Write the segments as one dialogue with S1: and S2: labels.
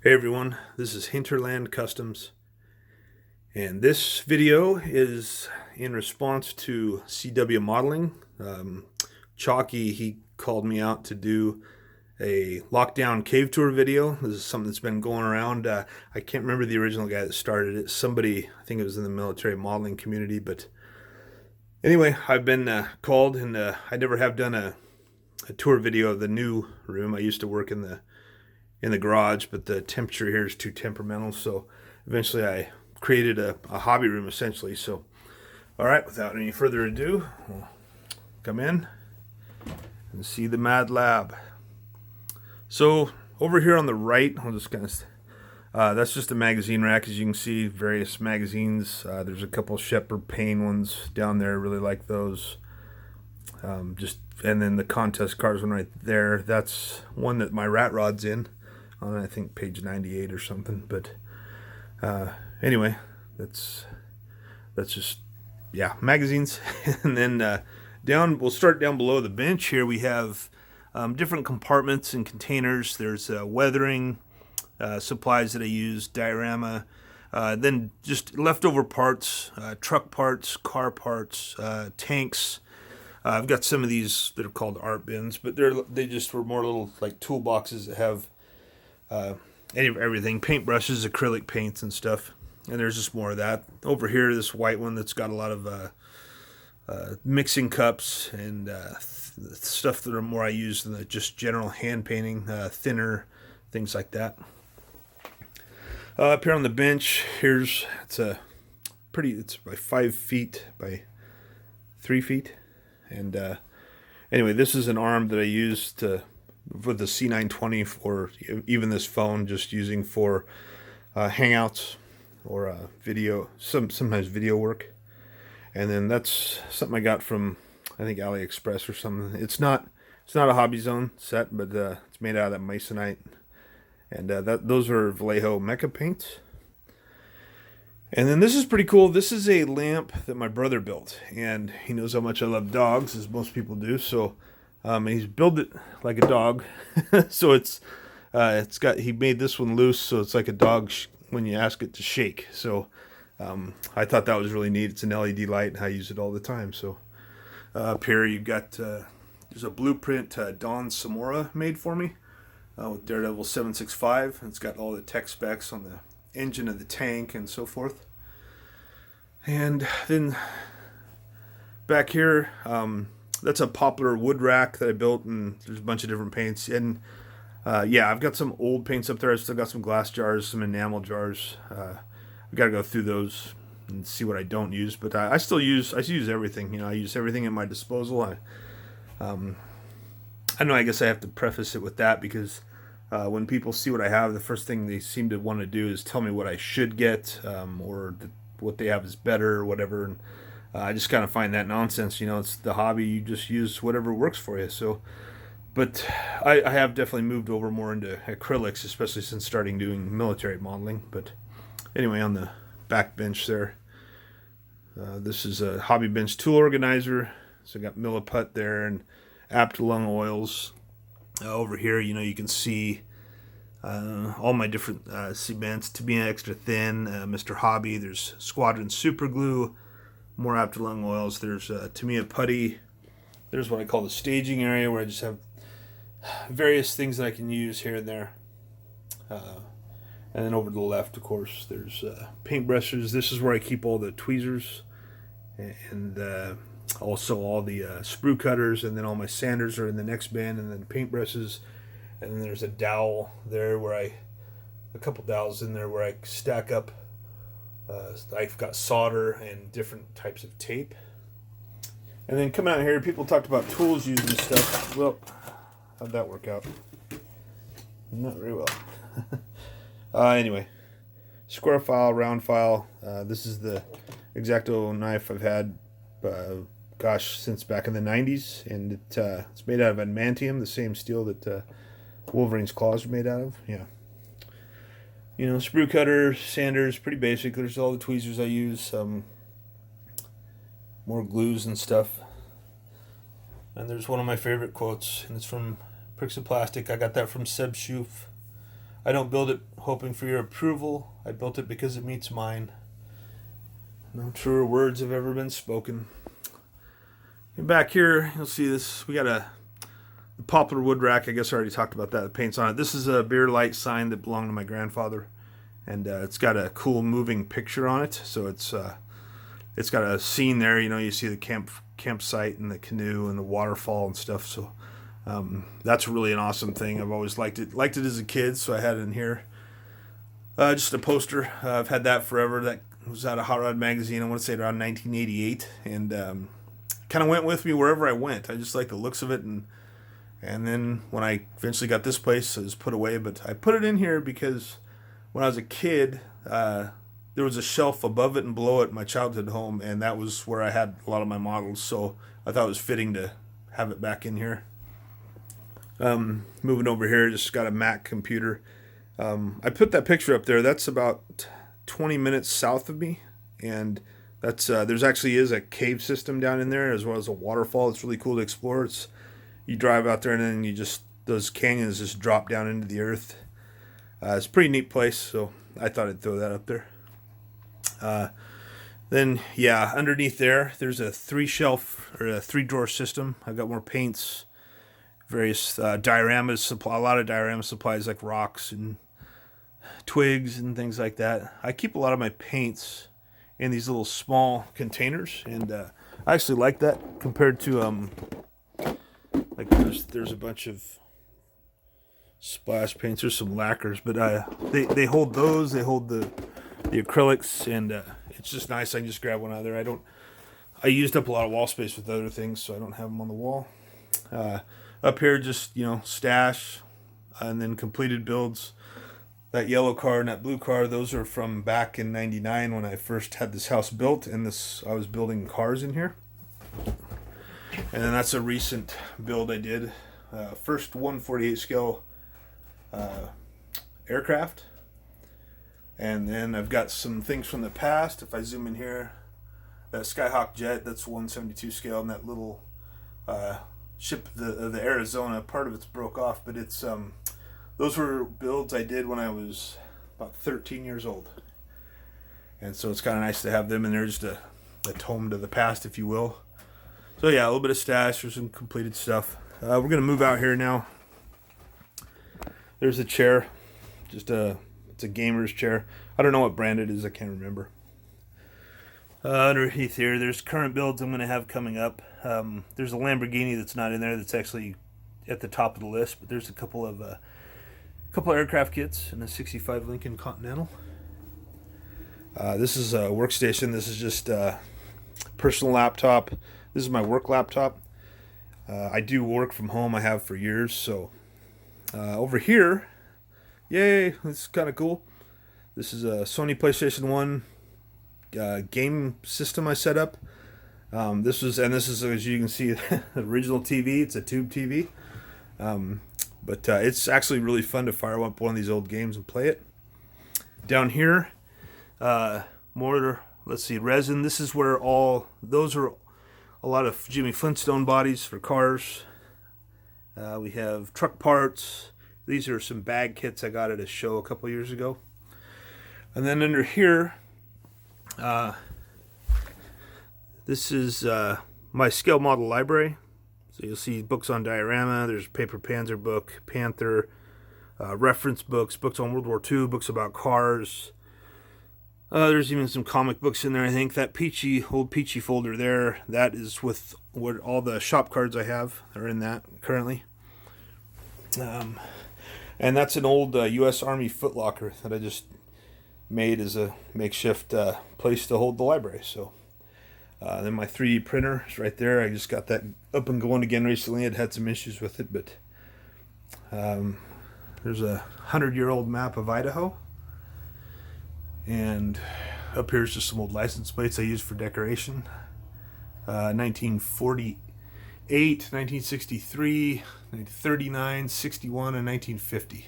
S1: Hey everyone, this is Hinterland Customs, and this video is in response to CW Modeling. Chalky, he called me out to do a lockdown cave tour video. This is something that's been going around. I can't remember the original guy that started it. Somebody, I think it was in the military modeling community, but anyway, I've been called, and I never have done a tour video of the new room. I used to work in the garage, but the temperature here is too temperamental. So eventually I created a hobby room essentially. So, all right, without any further ado, we'll come in and see the Mad Lab. So over here on the right, I'll just kind of, that's just a magazine rack. As you can see, various magazines. There's a couple Shepherd Payne ones down there. I really like those. And then the contest cars one right there. That's one that my rat rod's in, on I think page 98 or something. But anyway, that's just, yeah, magazines. And then we'll start down below the bench here. We have different compartments and containers. There's weathering supplies that I use, diorama, then just leftover parts, truck parts, car parts, tanks. I've got some of these that are called art bins, but they just were more little like toolboxes that have everything, paintbrushes, acrylic paints and stuff. And there's just more of that. Over here, this white one that's got a lot of mixing cups and stuff that are more I use than the just general hand painting, thinner, things like that. Up here on the bench, it's by 5 feet by 3 feet. And anyway, this is an arm that I use with the C920 or even this phone, just using for hangouts or video, sometimes video work. And then that's something I got from, I think, AliExpress or something. It's not a Hobby Zone set, but it's made out of that masonite. And those are Vallejo Mecha paints. And then this is pretty cool. This is a lamp that my brother built, and he knows how much I love dogs, as most people do. So, he's built it like a dog. So he made this one loose, so it's like a dog when you ask it to shake. So, I thought that was really neat. It's an LED light, and I use it all the time. So, up here you've got there's a blueprint Don Samora made for me with Daredevil 765. It's got all the tech specs on the engine of the tank and so forth. And then back here, that's a poplar wood rack that I built, and there's a bunch of different paints. And yeah, I've got some old paints up there. I've still got some glass jars, some enamel jars. I've got to go through those and see what I don't use, but I use everything. I use everything at my disposal. I know, I guess I have to preface it with that, because when people see what I have, the first thing they seem to want to do is tell me what I should get, or what they have is better or whatever. And I just kind of find that nonsense. It's the hobby. You just use whatever works for you. So, but I have definitely moved over more into acrylics, especially since starting doing military modeling. But anyway, on the back bench there, this is a hobby bench tool organizer. So I got milliput there and Aptalung oils. Over here, you can see all my different cements. To be extra thin, Mr. Hobby. There's Squadron Super Glue, more Aptalung oils. There's Tamiya Putty. There's what I call the staging area, where I just have various things that I can use here and there. And then over to the left, of course, there's paintbrushes. This is where I keep all the tweezers and also all the sprue cutters, and then all my sanders are in the next bin, and then paintbrushes. And then there's a dowel there a couple dowels in there where I stack up. I've got solder and different types of tape. And then coming out here, people talked about tools used and stuff. Well, how'd that work out? Not very well. Anyway, square file, round file. This is the X-Acto knife I've had since back in the 90s, and it's made out of adamantium, the same steel that Wolverine's claws are made out of. Yeah. Sprue cutter, sanders, pretty basic. There's all the tweezers I use, more glues and stuff. And there's one of my favorite quotes, and it's from Pricks of Plastic. I got that from Seb Schoof. I don't build it hoping for your approval. I built it because it meets mine. No truer words have ever been spoken. And back here, you'll see this. We got a poplar wood rack. I guess I already talked about that. The paint's on it. This is a beer light sign that belonged to my grandfather, and it's got a cool moving picture on it. So it's got a scene there. You know, you see the campsite and the canoe and the waterfall and stuff. So that's really an awesome thing. I've always liked it as a kid, so I had it in here. Just a poster. I've had that forever. That was out of Hot Rod Magazine. I want to say around 1988, and kind of went with me wherever I went. I just like the looks of it, and then when I eventually got this place, it was put away. But I put it in here because when I was a kid, there was a shelf above it and below it in my childhood home, and that was where I had a lot of my models. So I thought it was fitting to have it back in here. Moving over here, just got a Mac computer. I put that picture up there. That's about 20 minutes south of me, and that's there's actually is a cave system down in there as well as a waterfall. It's really cool to explore. You drive out there and then those canyons just drop down into the earth. It's a pretty neat place, so I thought I'd throw that up there. Then yeah, underneath there's a 3-shelf or a 3-drawer system. I've got more paints, various dioramas, a lot of diorama supplies like rocks and twigs and things like that. I keep a lot of my paints in these little small containers, and I actually like that compared to like there's a bunch of splash paints. There's some lacquers, but they hold those. They hold the acrylics, and it's just nice. I can just grab one out of there. I used up a lot of wall space with other things, so I don't have them on the wall. Up here, just stash, and then completed builds. That yellow car and that blue car, those are from back in '99 when I first had this house built, and I was building cars in here. And then that's a recent build I did. First 1/48 scale aircraft. And then I've got some things from the past. If I zoom in here, that Skyhawk jet, that's 1/72 scale, and that little ship, the Arizona, part of it's broke off, but it's those were builds I did when I was about 13 years old. And so it's kind of nice to have them in there, just a tome to the past, if you will. So yeah, a little bit of stash or some completed stuff. We're going to move out here now. There's a chair. It's a gamer's chair. I don't know what brand it is. I can't remember. Underneath here, there's current builds I'm going to have coming up. There's a Lamborghini that's not in there. That's actually at the top of the list. But there's a couple of aircraft kits and a '65 Lincoln Continental. This is a workstation. This is just a personal laptop. This is my work laptop. I do work from home. I have for years. So over here, yay, this is kind of cool. This is a Sony PlayStation 1 game system I set up. This is, as you can see, the original TV. It's a tube TV. But it's actually really fun to fire up one of these old games and play it. Down here, more, let's see, resin. This is where those are a lot of Jimmy Flintstone bodies for cars. We have truck parts. These are some bag kits I got at a show a couple years ago. And then under here, this is my scale model library. So you'll see books on diorama. There's a Paper Panzer book, Panther, reference books on World War II, books about cars. There's even some comic books in there, I think. That old peachy folder there, that is with what all the shop cards I have are in that currently. And that's an old U.S. Army footlocker that I just made as a makeshift place to hold the library. So then my 3D printer is right there. I just got that up and going again recently. It had some issues with it, but there's a 100-year-old map of Idaho. And up here's just some old license plates I used for decoration. 1948, 1963, 1939, 61, and 1950.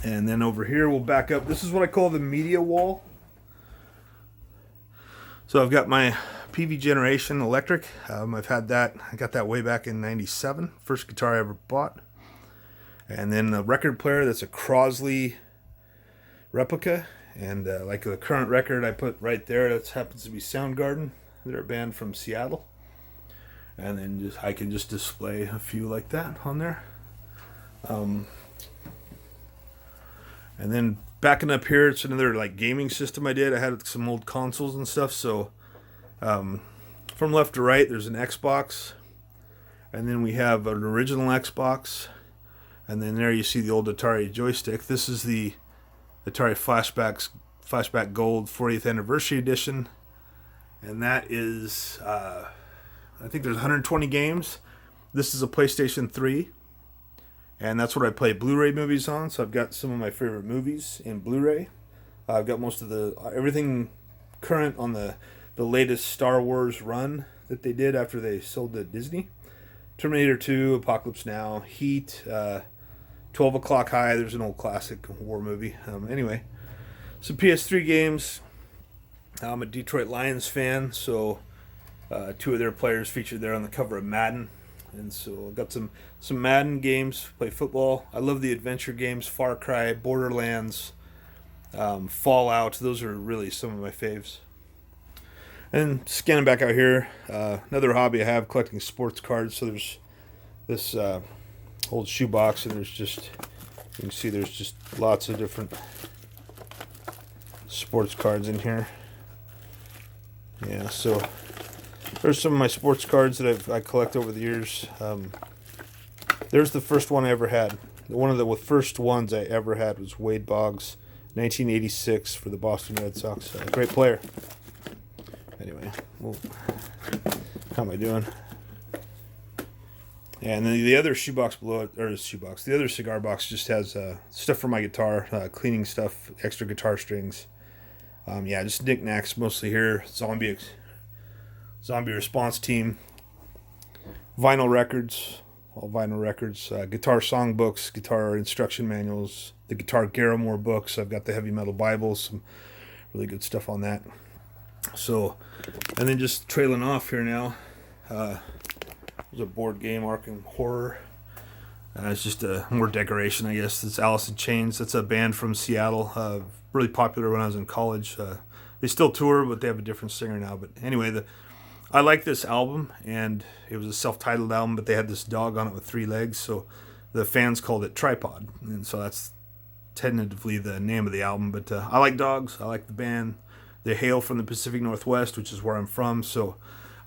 S1: And then over here we'll back up. This is what I call the media wall. So I've got my PV Generation electric. I've had that. I got that way back in '97. First guitar I ever bought. And then a record player, that's a Crosley replica. And like the current record I put right there, that happens to be Soundgarden. They're a band from Seattle. And then I can just display a few like that on there. And then backing up here, it's another like gaming system I did. I had some old consoles and stuff. So from left to right, there's an Xbox. And then we have an original Xbox. And then there you see the old Atari joystick. This is the Atari Flashback Gold 40th Anniversary Edition. And that is, I think there's 120 games. This is a PlayStation 3. And that's what I play Blu-ray movies on. So I've got some of my favorite movies in Blu-ray. I've got most of everything current on the latest Star Wars run that they did after they sold to Disney. Terminator 2, Apocalypse Now, Heat, 12 O'Clock High. There's an old classic war movie. Anyway, some PS3 games. I'm a Detroit Lions fan, so two of their players featured there on the cover of Madden. And so I've got some Madden games, play football. I love the adventure games, Far Cry, Borderlands, Fallout. Those are really some of my faves. And scanning back out here, another hobby I have, collecting sports cards. So there's this old shoebox, and there's just, you can see there's just lots of different sports cards in here. Yeah, so there's some of my sports cards that I collect over the years. There's the first one I ever had. One of the first ones I ever had was Wade Boggs, 1986 for the Boston Red Sox. Great player. Anyway, how am I doing? And then the other shoebox below it, or shoebox, the other cigar box just has stuff for my guitar, cleaning stuff, extra guitar strings. Yeah, just knickknacks mostly here. Zombie Response Team, vinyl records, all vinyl records, guitar songbooks, guitar instruction manuals, the Guitar Garamore books. I've got the Heavy Metal Bible, some really good stuff on that. So, and then just trailing off here now, there's a board game, Arkham Horror. It's just more decoration, I guess. It's Alice in Chains. That's a band from Seattle, really popular when I was in college. They still tour, but they have a different singer now. But anyway, I like this album, and it was a self-titled album, but they had this dog on it with 3 legs, so the fans called it Tripod, and so that's tentatively the name of the album. But I like dogs. I like the band. They hail from the Pacific Northwest, which is where I'm from, so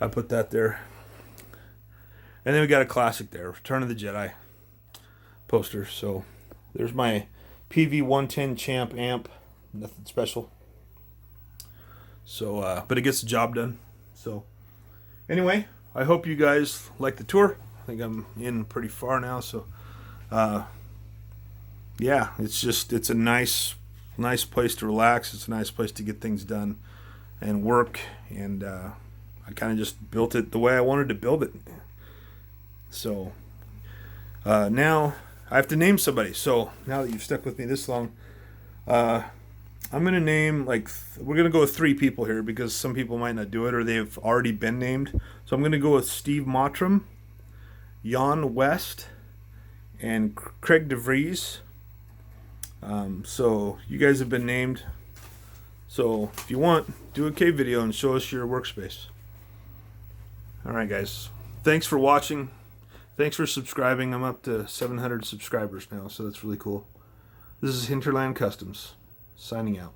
S1: I put that there. And then we got a classic there, Return of the Jedi poster. So there's my PV110 Champ amp, nothing special. So, but it gets the job done. So anyway, I hope you guys like the tour. I think I'm in pretty far now, so yeah, it's a nice place to relax. It's a nice place to get things done and work, and I kind of just built it the way I wanted to build it. So now I have to name somebody. So now that you've stuck with me this long, I'm going to name, we're going to go with 3 people here because some people might not do it or they've already been named. So I'm going to go with Steve Mottram, Jan West, and Kraig Devries. So you guys have been named. So if you want, do a cave video and show us your workspace. Alright guys, thanks for watching. Thanks for subscribing. I'm up to 700 subscribers now, so that's really cool. This is Hinterland Customs, signing out.